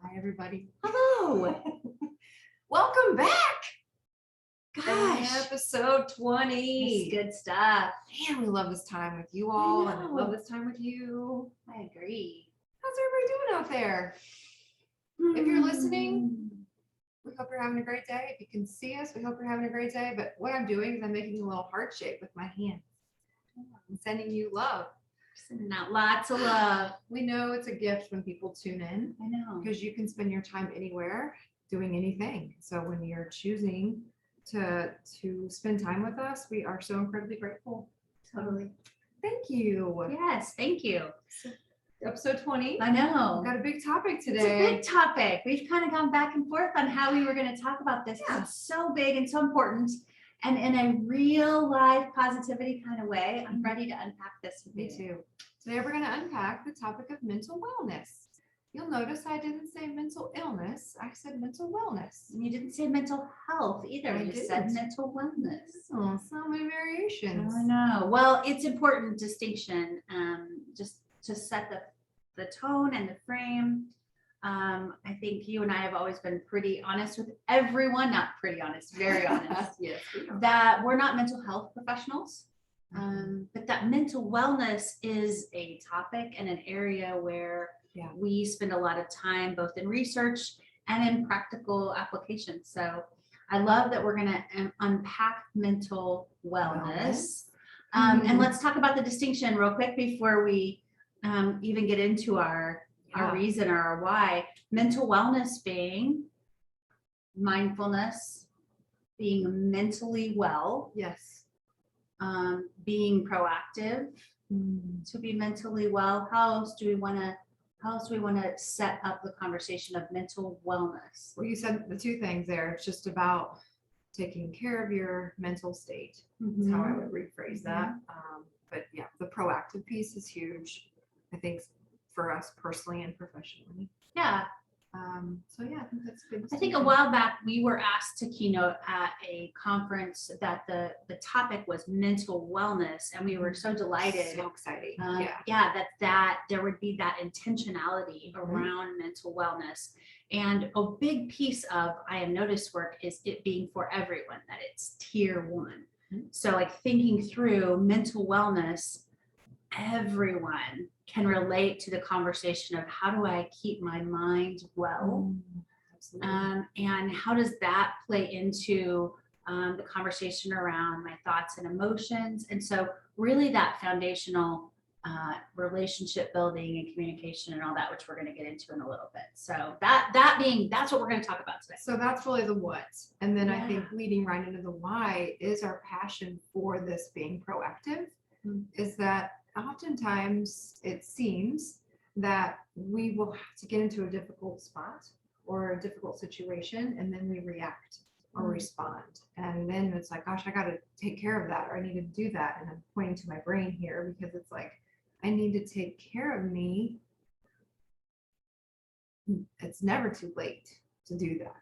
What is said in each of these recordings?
Hi, everybody. Hello. Welcome back. Gosh. Episode 20. It's good stuff. Man, we love this time with you all. And I know. love this time with you. I agree. How's everybody doing out there? If you're listening, we hope you're having a great day. If you can see us, we hope you're having a great day. But what I'm doing is I'm making a little heart shape with my hands. I'm sending you love. Sending out lots of love. We know it's a gift when people tune in. I know. Because you can spend your time anywhere doing anything. So when you're choosing to spend time with us, we are so incredibly grateful. Totally. Thank you. Yes, thank you. Episode 20. I know. We've got a big topic today. It's a big topic. We've kind of gone back and forth on how we were going to talk about this. Yeah. It's so big and so important. And in a real life positivity kind of way, I'm ready to unpack this with Me you. too. Today we're going to unpack the topic of mental wellness. You'll notice I didn't say mental illness. I said mental wellness. And you didn't say mental health either. I You didn't. said mental wellness. Oh, so many variations. I know. Well, it's important distinction, just to set the tone and the frame. I think you and I have always been pretty honest with everyone, not pretty honest, very honest, Yes. We are. that we're not mental health professionals, but that mental wellness is a topic and an area where we spend a lot of time both in research and in practical application. So I love that we're going to unpack mental wellness. And let's talk about the distinction real quick before we even get into our reason or our why. Mental wellness being mindfulness, being mentally well. Yes. Being proactive to be mentally well. How else do we want to set up the conversation of mental wellness? Well, you said the two things there. It's just about taking care of your mental state. That's how I would rephrase that. But yeah, the proactive piece is huge, I think, for us personally and professionally. Yeah. So yeah, I think that's good. I think a while back we were asked to keynote at a conference that the topic was mental wellness, and we were so delighted. So exciting. That there would be that intentionality around mental wellness. And a big piece of I Am Noticed work is it being for everyone, that it's tier one. So like thinking through mental wellness, everyone can relate to the conversation of how do I keep my mind well, and how does that play into the conversation around my thoughts and emotions. And so really that foundational relationship building and communication and all that, which we're going to get into in a little bit. So that's what we're going to talk about today. So that's really the what. And then I think leading right into the why is our passion for this being proactive, is that oftentimes it seems that we will have to get into a difficult spot or a difficult situation, and then we react or respond. And then it's like, gosh, I got to take care of that, or I need to do that. And I'm pointing to my brain here because it's like, I need to take care of me. It's never too late to do that.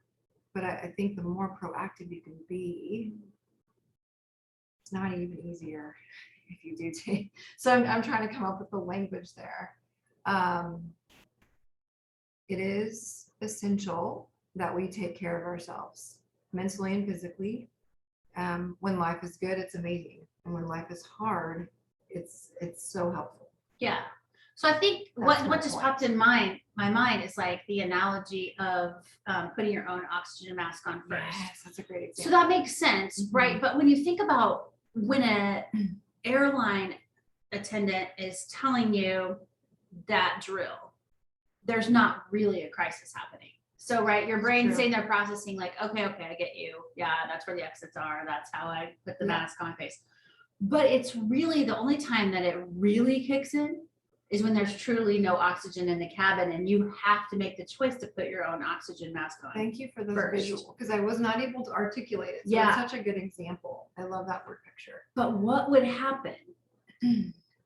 But I think the more proactive you can be, it's not even easier if you do take. So I'm trying to come up with the language there. It is essential that we take care of ourselves mentally and physically. When life is good, it's amazing. And when life is hard, it's so helpful. Yeah. So I think what just popped in my mind is like the analogy of putting your own oxygen mask on first. Yes, that's a great example. So that makes sense, right? But when you think about when a airline attendant is telling you that drill, there's not really a crisis happening. So, right, your brain's sitting there processing like, okay, I get you. Yeah, that's where the exits are. That's how I put the mask on my face. But it's really the only time that it really kicks in is when there's truly no oxygen in the cabin and you have to make the choice to put your own oxygen mask on. Thank you for the visual, because I was not able to articulate it. So it's such a good example. I love that word picture. But what would happen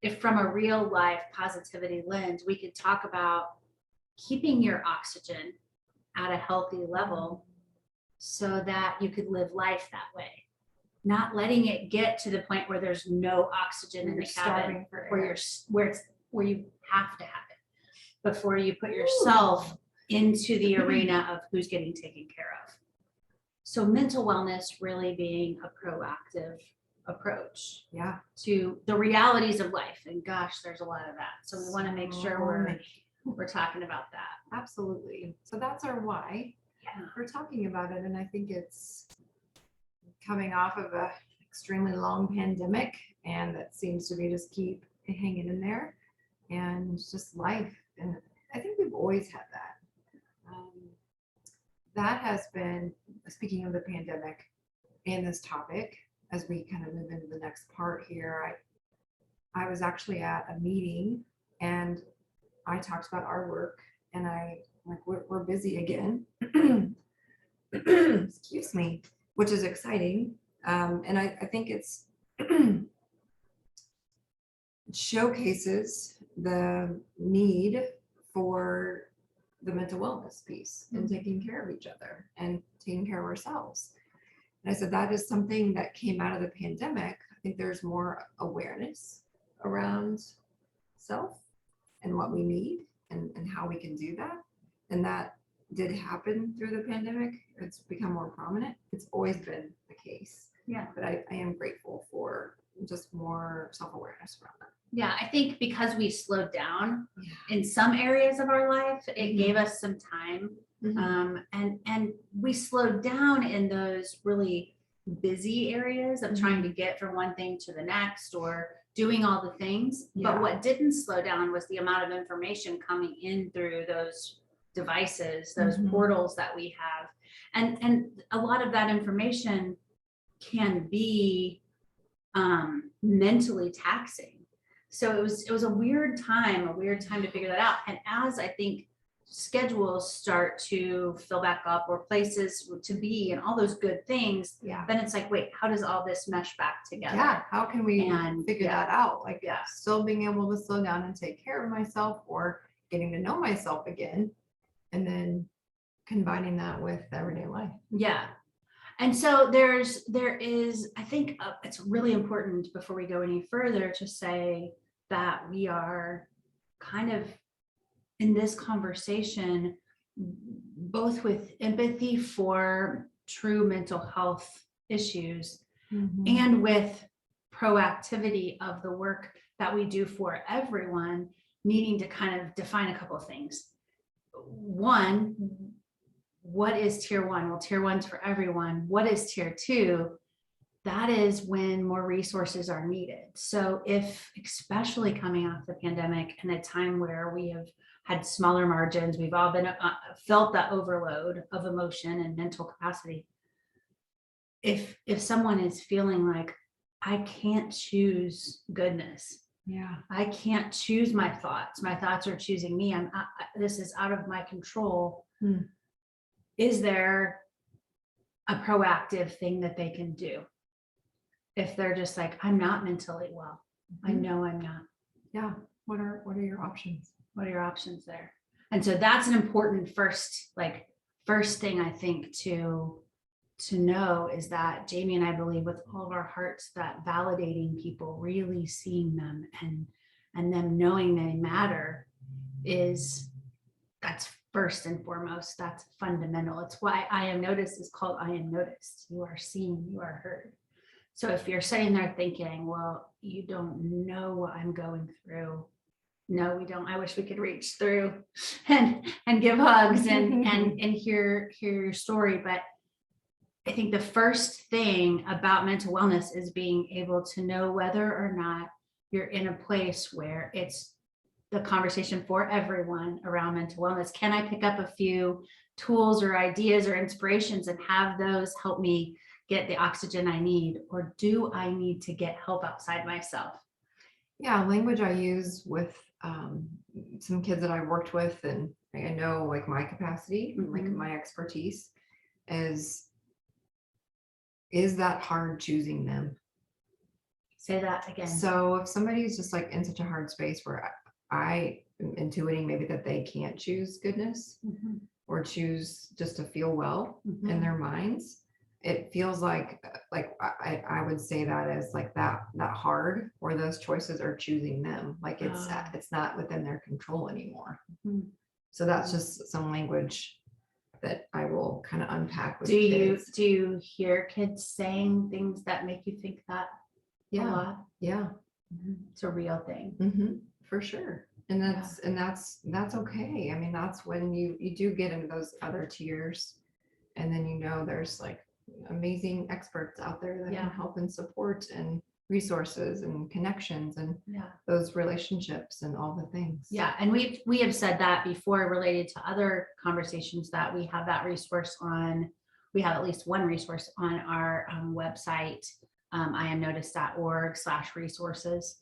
if from a real life positivity lens, we could talk about keeping your oxygen at a healthy level so that you could live life that way, not letting it get to the point where there's no oxygen in the cabin, where you have to have it before you put yourself into the arena of who's getting taken care of. So mental wellness really being a proactive approach Yeah. to the realities of life. And gosh, there's a lot of that. So we want to make sure we're talking about that. Absolutely. So that's our why. Yeah. We're talking about it, and I think it's coming off of a extremely long pandemic, and that seems to be just keep hanging in there, and just life. And I think we've always had that. That has been, speaking of the pandemic and this topic, as we kind of move into the next part here, I was actually at a meeting and I talked about our work, and we're busy again. Excuse me, which is exciting. And I think it's showcases the need for the mental wellness piece and taking care of each other and taking care of ourselves. And I said that is something that came out of the pandemic. I think there's more awareness around self and what we need and how we can do that. And that did happen through the pandemic. It's become more prominent. It's always been the case. Yeah. But I am grateful for just more self-awareness around that. Yeah, I think because we slowed down in some areas of our life, it gave us some time. And we slowed down in those really busy areas of trying to get from one thing to the next or doing all the things. Yeah. But what didn't slow down was the amount of information coming in through those devices, those portals that we have. And a lot of that information can be mentally taxing. So it was a weird time to figure that out. And as I think schedules start to fill back up or places to be and all those good things, then it's like, wait, how does all this mesh back together? Yeah, how can we figure yeah. that out? Like, still being able to slow down and take care of myself, or getting to know myself again, and then combining that with everyday life. Yeah. And so there is, I think it's really important before we go any further to say that we are kind of in this conversation, both with empathy for true mental health issues and with proactivity of the work that we do for everyone, needing to kind of define a couple of things. One, what is tier one? Well, tier one's for everyone. What is tier two? That is when more resources are needed. So if, especially coming off the pandemic and a time where we have had smaller margins, we've all been felt that overload of emotion and mental capacity. If someone is feeling like, I can't choose goodness. Yeah. I can't choose my thoughts. My thoughts are choosing me. This is out of my control. Is there a proactive thing that they can do? If they're just like, I'm not mentally well. I know I'm not. Yeah. What are your options? What are your options there? And so that's an important first thing I think to know is that Jamie and I believe with all of our hearts that validating people, really seeing them and them knowing they matter that's first and foremost. That's fundamental. It's why I Am Noticed is called I Am Noticed. You are seen, you are heard. So if you're sitting there thinking, well, you don't know what I'm going through. No, we don't. I wish we could reach through and give hugs and hear your story. But I think the first thing about mental wellness is being able to know whether or not you're in a place where it's the conversation for everyone around mental wellness. Can I pick up a few tools or ideas or inspirations and have those help me get the oxygen I need? Or do I need to get help outside myself? Yeah, language I use with some kids that I've worked with, and I know like my capacity, like my expertise is that hard choosing them? Say that again. So if somebody's just like in such a hard space where I am intuiting maybe that they can't choose goodness or choose just to feel well in their minds, it feels like I would say that as like that hard, or those choices are choosing them. Like it's not within their control anymore. So that's just some language that I will kind of unpack with Do kids. you hear kids saying things that make you think that a Yeah, lot? yeah, It's a real thing. for sure. And that's okay. I mean, that's when you do get into those other tiers, and then there's like amazing experts out there that can help and support, and resources and connections and those relationships and all the things. Yeah, and we have said that before related to other conversations, that we have that resource on, we have at least one resource on our website, iamnoticed.org/resources.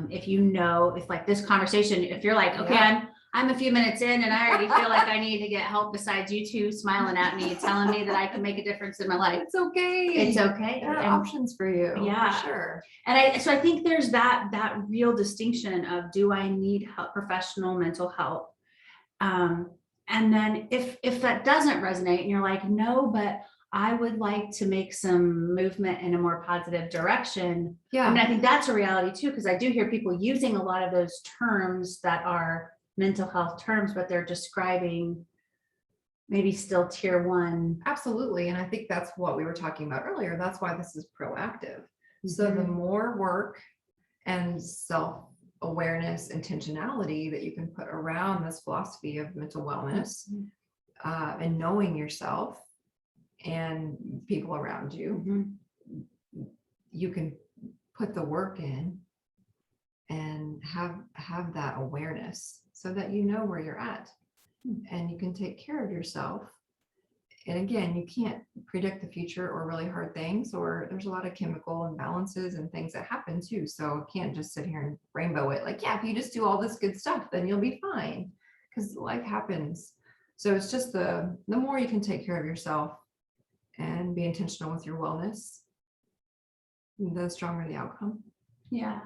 If if like this conversation, if you're like, okay, I'm a few minutes in and I already feel like I need to get help, besides you two smiling at me, telling me that I can make a difference in my life. It's okay. It's okay. There are options for you. Yeah, for sure. And so I think there's that real distinction of, do I need help, professional mental health? And then if that doesn't resonate and you're like, no, but I would like to make some movement in a more positive direction. Yeah. I mean, I think that's a reality too, because I do hear people using a lot of those terms that are mental health terms, but they're describing maybe still tier 1. Absolutely. And I think that's what we were talking about earlier. That's why this is proactive. So the more work and self-awareness, intentionality that you can put around this philosophy of mental wellness, and knowing yourself and people around you, you can put the work in and have that awareness so that you know where you're at, and you can take care of yourself. And again, you can't predict the future or really hard things, or there's a lot of chemical imbalances and things that happen too. So I can't just sit here and rainbow it like, if you just do all this good stuff, then you'll be fine, because life happens. So it's just the more you can take care of yourself and be intentional with your wellness, the stronger the outcome. Yeah.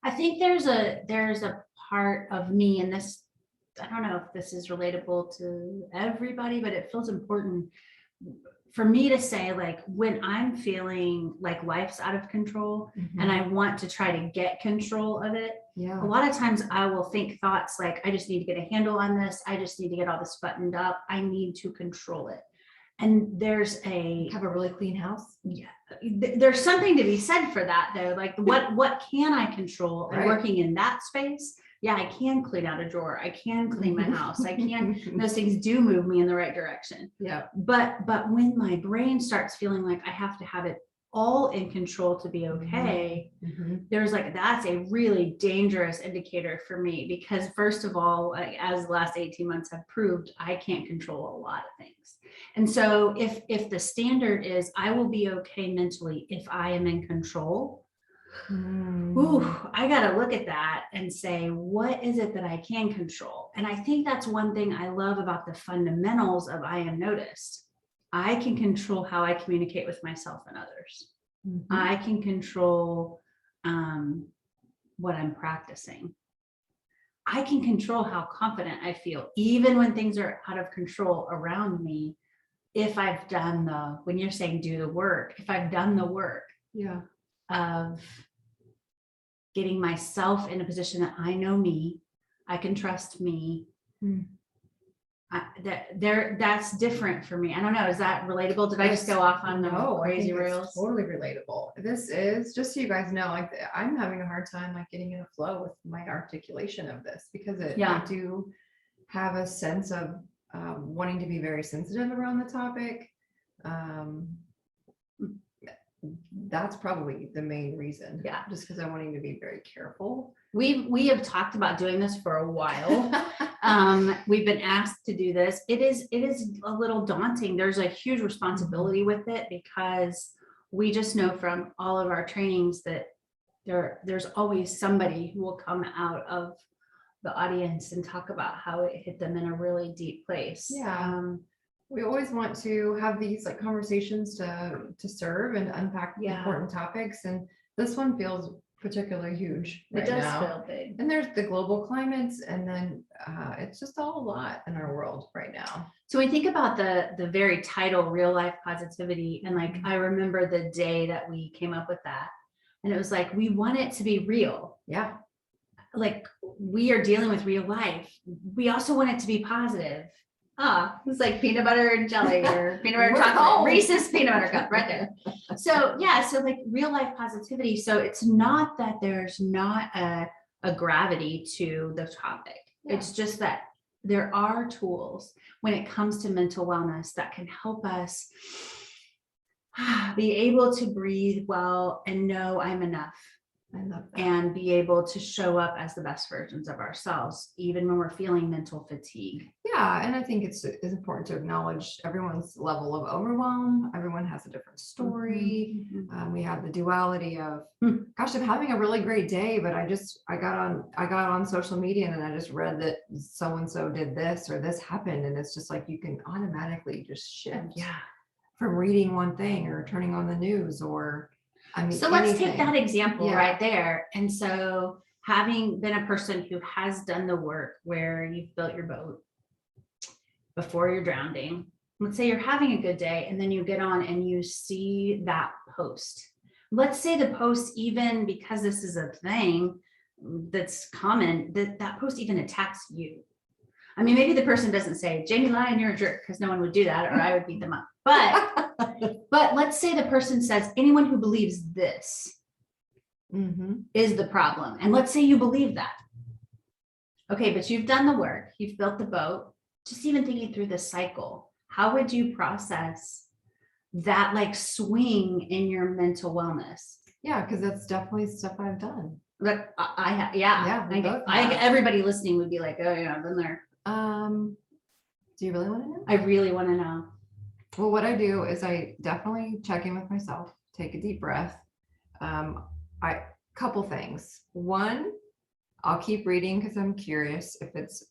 I think there's a part of me, and this, I don't know if this is relatable to everybody, but it feels important for me to say, like, when I'm feeling like life's out of control and I want to try to get control of it, a lot of times I will think thoughts like, I just need to get a handle on this. I just need to get all this buttoned up. I need to control it. And have a really clean house. Yeah, there's something to be said for that though. Like, what can I control? And working in that space, I can clean out a drawer. I can clean my house. I can, those things do move me in the right direction. Yeah. But when my brain starts feeling like I have to have it all in control to be okay, there's like, that's a really dangerous indicator for me, because first of all, like, as the last 18 months have proved, I can't control a lot of things. And so if the standard is, I will be okay mentally if I am in control, I got to look at that and say, what is it that I can control? And I think that's one thing I love about the fundamentals of I Am Noticed. I can control how I communicate with myself and others. I can control what I'm practicing. I can control how confident I feel, even when things are out of control around me. If I've done when you're saying do the work, if I've done the work of getting myself in a position that I know me, I can trust me. That's different for me. I don't know. Is that relatable? Did I just go off on the crazy rails? Totally relatable. This is, just so you guys know, like, I'm having a hard time like getting in a flow with my articulation of this, because I do have a sense of wanting to be very sensitive around the topic. That's probably the main reason. Just because I'm wanting to be very careful. We have talked about doing this for a while. We've been asked to do this. It is a little daunting. There's a huge responsibility with it, because we just know from all of our trainings that there's always somebody who will come out of the audience and talk about how it hit them in a really deep place. We always want to have these like conversations to serve and unpack important topics, and this one feels particularly huge right now. It does feel big. And there's the global climates, and then it's just all a lot in our world right now. So we think about the very title, Real Life Positivity, and like, I remember the day that we came up with that, and it was like, we want it to be real. Yeah. Like, we are dealing with real life. We also want it to be positive. It's like peanut butter and jelly or peanut butter We're chocolate, home. Reese's peanut butter cup right there. So yeah, so like real life positivity. So it's not that there's not a gravity to the topic. Yeah. It's just that there are tools when it comes to mental wellness that can help us be able to breathe well and know I'm enough. I love that. And be able to show up as the best versions of ourselves, even when we're feeling mental fatigue. Yeah, and I think it's important to acknowledge everyone's level of overwhelm. Everyone has a different story. We have the duality of, gosh, I'm having a really great day, but I got on social media and I just read that so and so did this or this happened, and it's just like you can automatically just shift. Yeah. From reading one thing or turning on the news or. So let's anything. take that example Yeah. right there. And so having been a person who has done the work where you've built your boat before you're drowning, let's say you're having a good day and then you get on and you see that post. Let's say the post, even because this is a thing that's common, that post even attacks you. I mean, maybe the person doesn't say, Jamie Lyon, you're a jerk, because no one would do that, or I would beat them up. But let's say the person says, anyone who believes this is the problem. And let's say you believe that. Okay, but you've done the work, you've built the boat, just even thinking through the cycle, how would you process that like swing in your mental wellness? Yeah, because that's definitely stuff I've done. But everybody listening would be like, oh yeah, I've been there. Do you really want to know? I really want to know. Well, what I do is I definitely check in with myself, take a deep breath. Couple things. One, I'll keep reading because I'm curious if it's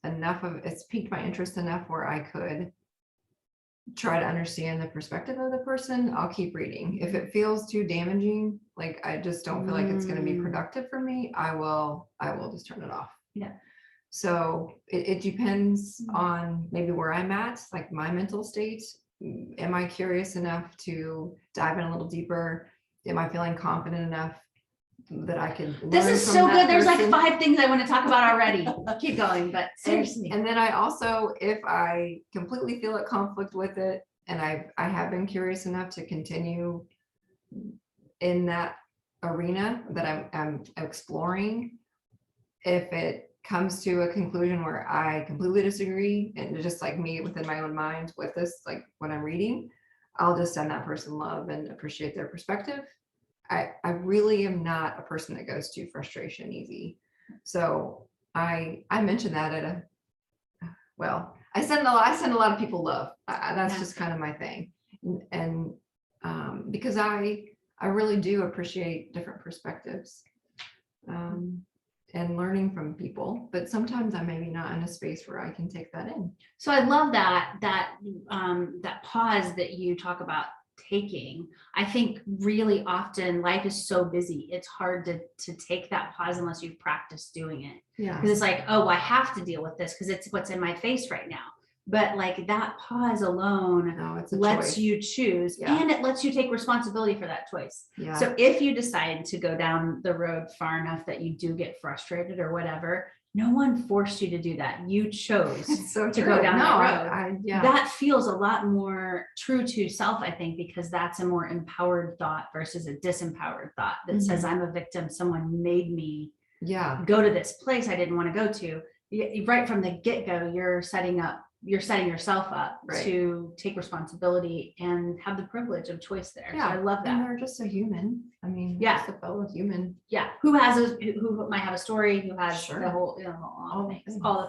piqued my interest enough where I could try to understand the perspective of the person. I'll keep reading. If it feels too damaging, like I just don't feel like it's going to be productive for me, I will just turn it off. Yeah. So it depends on maybe where I'm at, like my mental state. Am I curious enough to dive in a little deeper? Am I feeling confident enough that I could learn This is from so that good. There's person? like 5 things I want to talk about already. Keep going, but seriously. And then I also, if I completely feel at conflict with it, and I have been curious enough to continue in that arena that I'm exploring, if it comes to a conclusion where I completely disagree and just like me within my own mind with this, like what I'm reading, I'll just send that person love and appreciate their perspective. I really am not a person that goes to frustration easy. So I mentioned that I send a lot of people love. That's just kind of my thing. And because I really do appreciate different perspectives. And learning from people, but sometimes I'm maybe not in a space where I can take that in. So I love that pause that you talk about taking. I think really often life is so busy, it's hard to take that pause unless you've practiced doing it. Yeah. Because it's like, oh, I have to deal with this because it's what's in my face right now. But like that pause alone lets you choose, and it lets you take responsibility for that choice. Yeah. So if you decide to go down the road far enough that you do get frustrated or whatever, no one forced you to do that. You chose to go down that road. That feels a lot more true to self, I think, because that's a more empowered thought versus a disempowered thought that says I'm a victim. Someone made me go to this place I didn't want to go to. Right from the get-go, you're setting yourself up to take responsibility and have the privilege of choice there. So I love that. And they're just a human. I mean, just a fellow human. Yeah. Who might have a story, who has the whole, all the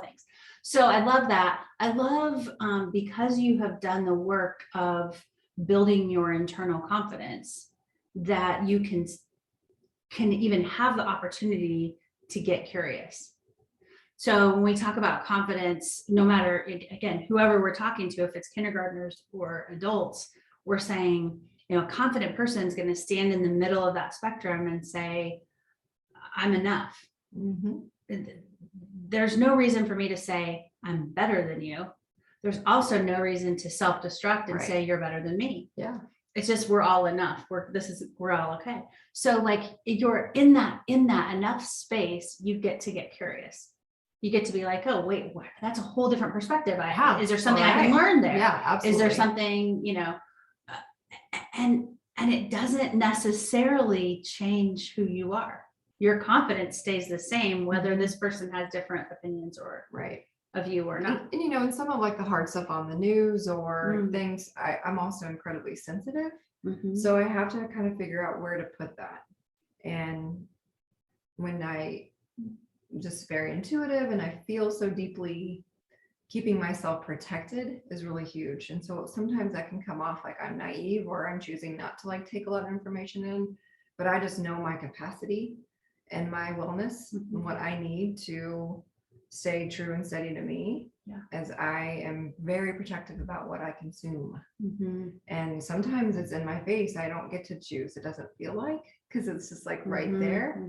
things. So I love that. I love because you have done the work of building your internal confidence, that you can even have the opportunity to get curious. So when we talk about confidence, no matter, again, whoever we're talking to, if it's kindergartners or adults, we're saying, a confident person is going to stand in the middle of that spectrum and say, I'm enough. There's no reason for me to say I'm better than you. There's also no reason to self-destruct and say you're better than me. Yeah. It's just, we're all enough. We're all okay. So like you're in that enough space, you get to get curious. you get to be like, oh, wait, that's a whole different perspective I have. Is there something I can Right. learn there? Yeah, absolutely. Is there something, and it doesn't necessarily change who you are. Your confidence stays the same, whether this person has different opinions or right of you or not. And in some of like the hard stuff on the news or Mm. things, I'm also incredibly sensitive. Mhm. So I have to kind of figure out where to put that. And when I'm just very intuitive and I feel so deeply, keeping myself protected is really huge. And so sometimes that can come off like I'm naive or I'm choosing not to like take a lot of information in, but I just know my capacity and my wellness and what I need to stay true and steady to me, as I am very protective about what I consume. And sometimes it's in my face. I don't get to choose. It doesn't feel like, because it's just like right there.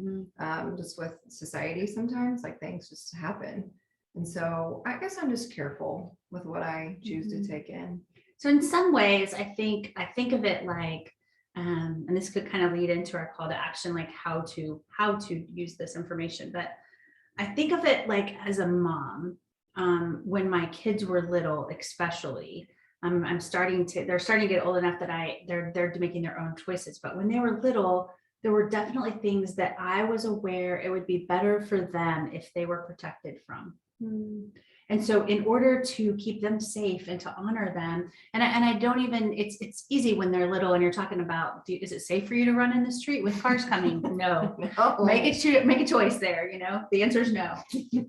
Just with society, sometimes like things just happen. And so I guess I'm just careful with what I choose to take in. So in some ways, I think of it like, and this could kind of lead into our call to action, like how to use this information. But I think of it like as a mom, when my kids were little, especially, they're starting to get old enough that they're making their own choices. But when they were little, there were definitely things that I was aware it would be better for them if they were protected from. And so in order to keep them safe and to honor them, and I don't even, it's easy when they're little and you're talking about, is it safe for you to run in the street with cars coming? No. Make a choice there, the answer is no.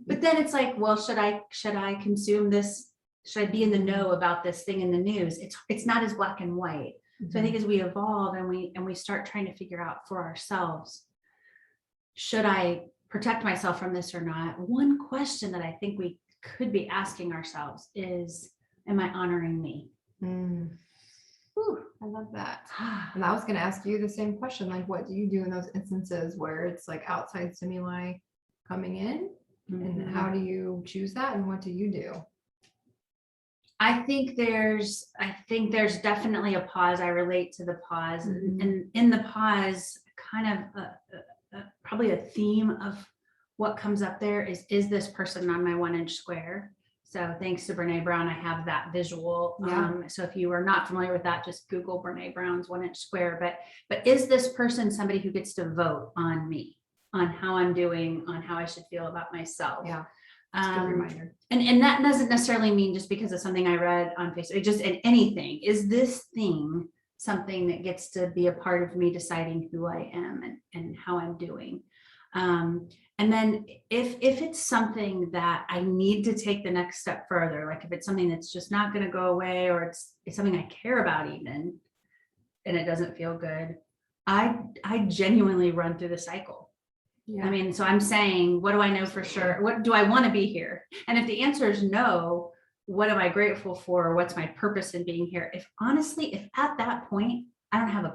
But then it's like, well, should I consume this? Should I be in the know about this thing in the news? It's not as black and white. So I think as we evolve and we start trying to figure out for ourselves, should I protect myself from this or not? One question that I think we could be asking ourselves is, am I honoring me? Ooh, I love that. And I was going to ask you the same question, like, what do you do in those instances where it's like outside stimuli coming in? And how do you choose that? And what do you do? I think there's definitely a pause. I relate to the pause, and in the pause, kind of probably a theme of what comes up there is this person on my 1-inch square? So thanks to Brene Brown, I have that visual. So if you are not familiar with that, just Google Brene Brown's 1-inch square. But is this person somebody who gets to vote on me, on how I'm doing, on how I should feel about myself? Yeah. It's a good reminder. And that doesn't necessarily mean just because of something I read on Facebook, just in anything. Is this thing something that gets to be a part of me deciding who I am and how I'm doing? And then if it's something that I need to take the next step further, like if it's something that's just not going to go away, or it's something I care about even, and it doesn't feel good, I genuinely run through the cycle. Yeah. I mean, so I'm saying, what do I know for sure? What do I want to be here? And if the answer is no, what am I grateful for? What's my purpose in being here? If at that point, I don't have a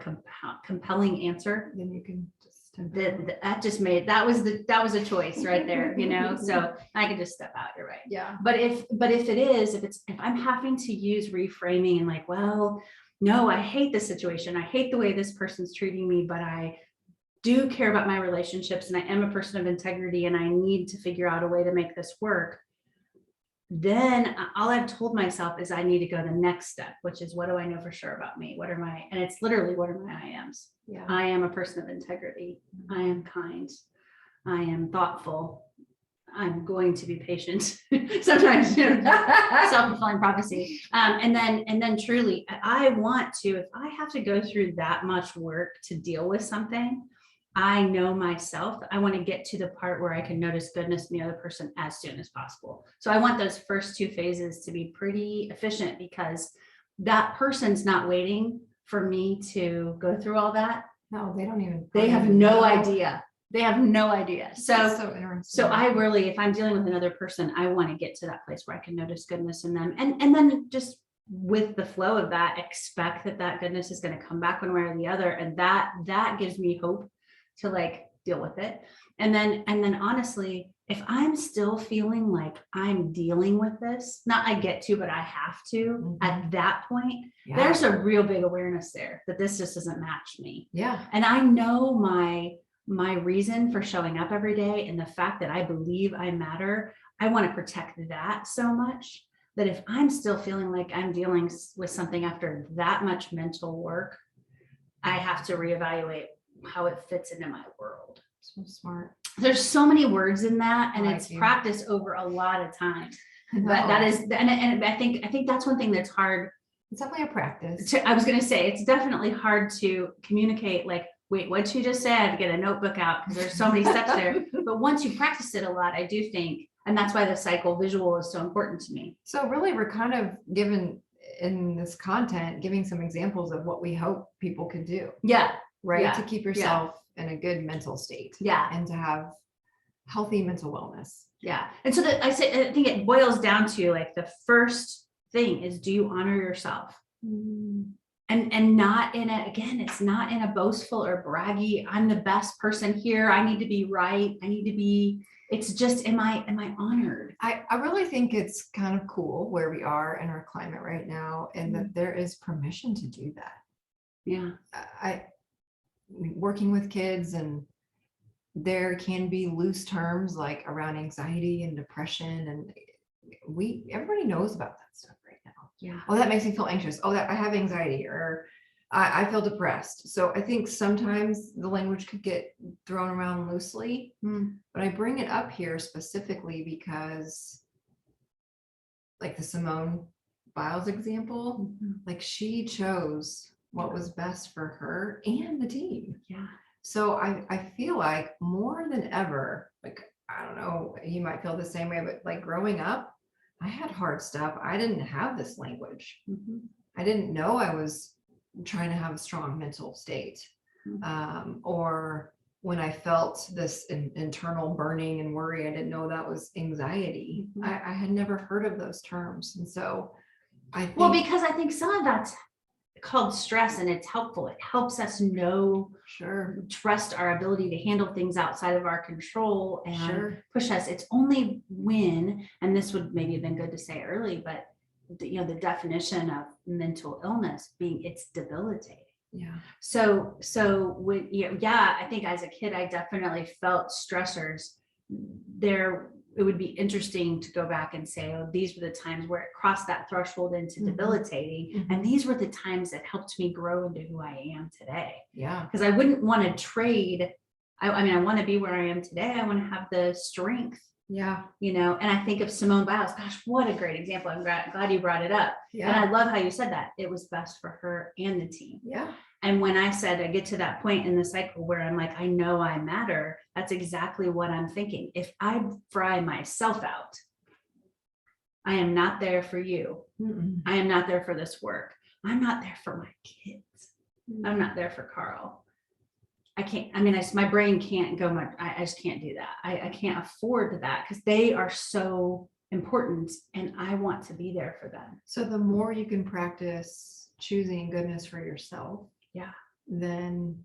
compelling answer, then you can just that was a choice right there, so I could just step out. You're right. Yeah. But if I'm having to use reframing and like, well, no, I hate this situation. I hate the way this person's treating me, but I do care about my relationships and I am a person of integrity and I need to figure out a way to make this work. Then all I've told myself is I need to go the next step, which is, what do I know for sure about me? And it's literally, what are my I ams? Yeah. I am a person of integrity. I am kind. I am thoughtful. I'm going to be patient. Sometimes, self-fulfilling prophecy. And then truly, I want to, if I have to go through that much work to deal with something, I know myself, I want to get to the part where I can notice goodness in the other person as soon as possible. So I want those first 2 phases to be pretty efficient, because that person's not waiting for me to go through all that. No, they don't even. They have no idea. They have no idea. So interesting. So I really, if I'm dealing with another person, I want to get to that place where I can notice goodness in them. And then just with the flow of that, expect that goodness is going to come back one way or the other. And that gives me hope to like deal with it. And then honestly, if I'm still feeling like I'm dealing with this, not I get to, but I have to, at that point, there's a real big awareness there that this just doesn't match me. Yeah. And I know my reason for showing up every day and the fact that I believe I matter, I want to protect that so much that if I'm still feeling like I'm dealing with something after that much mental work, I have to reevaluate how it fits into my world. So smart. There's so many words in that, and Like it's you. practiced over a lot of time. But No, that is, and I think that's one thing that's hard. it's definitely a practice. I was going to say, it's definitely hard to communicate, like, wait, what'd you just say? I had to get a notebook out because there's so many steps there. But once you practice it a lot, I do think, and that's why the cycle visual is so important to me. So really, we're kind of given in this content, giving some examples of what we hope people can do, Yeah. right? Yeah. To keep yourself in a good mental state. Yeah. And to have healthy mental wellness. Yeah. And so that I think it boils down to, like, the first thing is, do you honor yourself? And not in a, again, it's not in a boastful or braggy, I'm the best person here, I need to be right, I need to be, it's just, am I honored? I really think it's kind of cool where we are in our climate right now, and that there is permission to do that. Yeah. I working with kids, and there can be loose terms like around anxiety and depression, and everybody knows about that stuff right now. Yeah. Oh, that makes me feel anxious. Oh, that I have anxiety, or I feel depressed. So I think sometimes the language could get thrown around loosely, but I bring it up here specifically because, like the Simone Biles example, like she chose what was best for her and the team. Yeah. So I feel like more than ever, like, I don't know, you might feel the same way, but like growing up, I had hard stuff. I didn't have this language. I didn't know I was trying to have a strong mental state. Or when I felt this internal burning and worry, I didn't know that was anxiety. I had never heard of those terms. And so I think, Well, because I think some of that's called stress, and it's helpful. It helps us know, trust our ability to handle things outside of our control and push us. It's only when, and this would maybe have been good to say early, but the definition of mental illness being, it's debilitating. Yeah. So when, I think as a kid, I definitely felt stressors there. It would be interesting to go back and say, oh, these were the times where it crossed that threshold into debilitating. And these were the times that helped me grow into who I am today. Yeah. Because I wouldn't want to trade. I mean, I want to be where I am today. I want to have the strength. Yeah. And I think of Simone Biles, gosh, what a great example. I'm glad you brought it up. Yeah. And I love how you said that. It was best for her and the team. Yeah. And when I said I get to that point in the cycle where I'm like, I know I matter, that's exactly what I'm thinking. If I fry myself out, I am not there for you. I am not there for this work. I'm not there for my kids. I'm not there for Carl. I can't, I mean, my brain can't go much. I just can't do that. I can't afford that because they are so important and I want to be there for them. So the more you can practice choosing goodness for yourself, then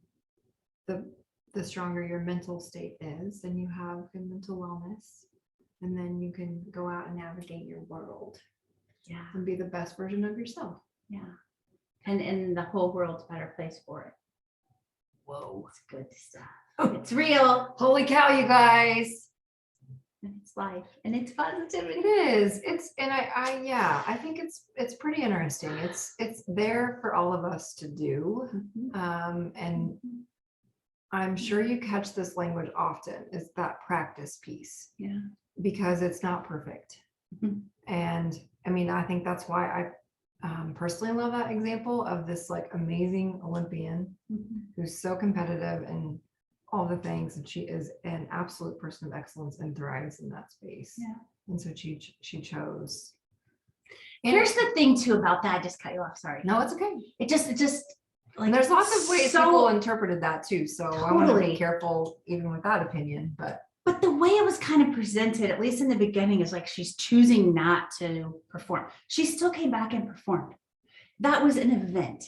the stronger your mental state is, then you have good mental wellness, and then you can go out and navigate your world and be the best version of yourself. And the whole world's a better place for it. Whoa, it's good stuff. It's real. Holy cow, you guys. And it's life and it's positivity. It is. I think it's pretty interesting. It's there for all of us to do. And I'm sure you catch this language often, is that practice piece. Yeah. Because it's not perfect. And I mean, I think that's why I personally love that example of this like amazing Olympian who's so competitive and all the things, and she is an absolute person of excellence and thrives in that space. And so she chose. And here's the thing too about that. I just cut you off. Sorry. No, it's okay. It just like, and there's lots of ways people interpreted that too. So I want to be careful even with that opinion, but the way it was kind of presented, at least in the beginning, is like she's choosing not to perform. She still came back and performed. That was an event.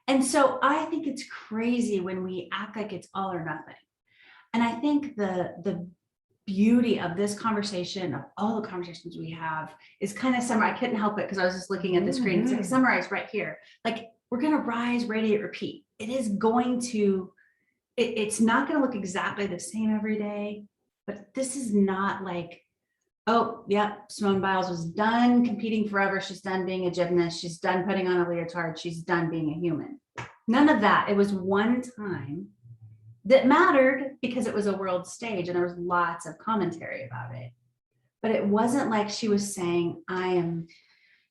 And so I think it's crazy when we act like it's all or nothing. And I think the beauty of this conversation, of all the conversations we have, is kind of summarized. I couldn't help it because I was just looking at the screen. It's like summarized right here. Like, we're going to rise, radiate, repeat. It is going to, it's not going to look exactly the same every day, but this is not like Oh, yeah. Simone Biles was done competing forever. She's done being a gymnast. She's done putting on a leotard. She's done being a human. None of that. It was one time that mattered because it was a world stage and there was lots of commentary about it. But it wasn't like she was saying, I am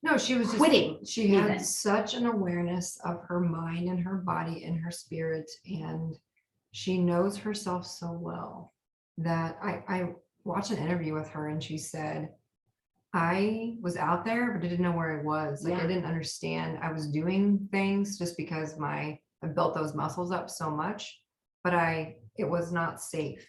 No, she was quitting. Just, she had even. such an awareness of her mind and her body and her spirit, and she knows herself so well that I watched an interview with her and she said, I was out there, but I didn't know where I was. Like, Yeah. I didn't understand. I was doing things just because I built those muscles up so much, but it was not safe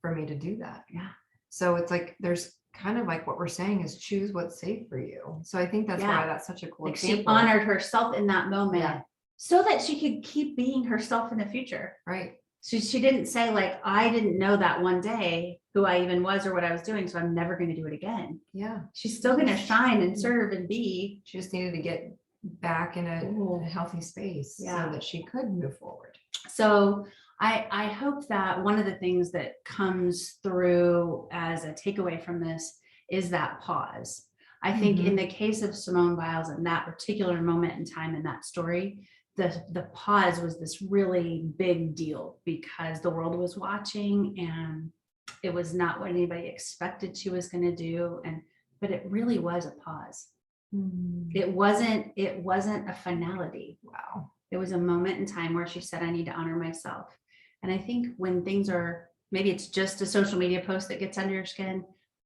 for me to do that. Yeah. So it's like, there's kind of like what we're saying is choose what's safe for you. So I think that's Yeah. why that's such a cool Like she example. honored herself in that moment Yeah. so that she could keep being herself in the future. Right. She didn't say like, I didn't know that one day who I even was or what I was doing, so I'm never going to do it again. Yeah. She's still going to shine and serve and be. She just needed to get back in a healthy space so that she could move forward. So I hope that one of the things that comes through as a takeaway from this is that pause. I think in the case of Simone Biles in that particular moment in time in that story, the pause was this really big deal because the world was watching and it was not what anybody expected she was going to do. But it really was a pause. It wasn't a finality. Wow. It was a moment in time where she said, I need to honor myself. And I think when things are, maybe it's just a social media post that gets under your skin,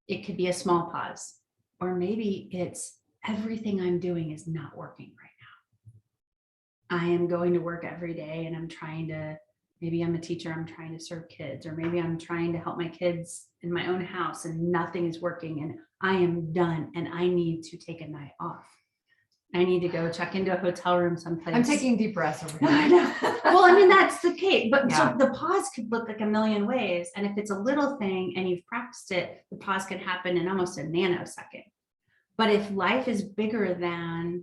it could be a small pause. Or maybe it's everything I'm doing is not working right now. I am going to work every day and I'm trying to, maybe I'm a teacher, I'm trying to serve kids, or maybe I'm trying to help my kids in my own house and nothing is working and I am done and I need to take a night off. I need to go check into a hotel room someplace. I'm taking deep breaths over here. I know. Well, I mean, that's the case, but Yeah. so the pause could look like a million ways. And if it's a little thing and you've practiced it, the pause can happen in almost a nanosecond. But if life is bigger than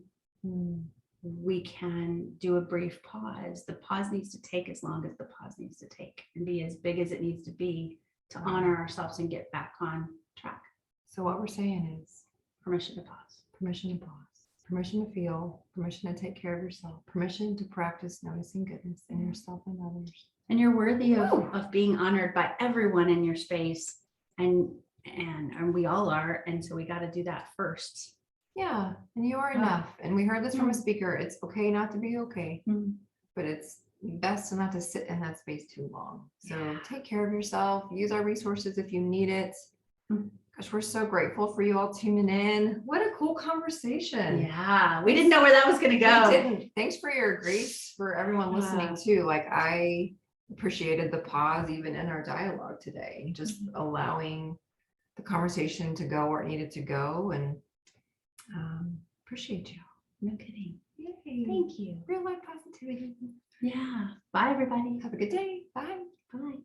we can do a brief pause, the pause needs to take as long as the pause needs to take and be as big as it needs to be to honor ourselves and get back on track. So what we're saying is Permission to pause. Permission to pause. Permission to feel, permission to take care of yourself, permission to practice noticing goodness in yourself and others. And you're worthy of being honored by everyone in your space. And we all are. And so we got to do that first. Yeah. And you are enough. And we heard this from a speaker. It's okay not to be okay, but it's best not to sit in that space too long. So take care of yourself, use our resources if you need it. Gosh, we're so grateful for you all tuning in. What a cool conversation. Yeah, we didn't know where that was going to go. We didn't. Thanks for your grace for everyone listening too. Like, I appreciated the pause even in our dialogue today, just allowing the conversation to go where it needed to go, and appreciate you. No kidding. Yay. Thank you. Real life positivity. Yeah. Bye, everybody. Have a good day. Bye. Bye.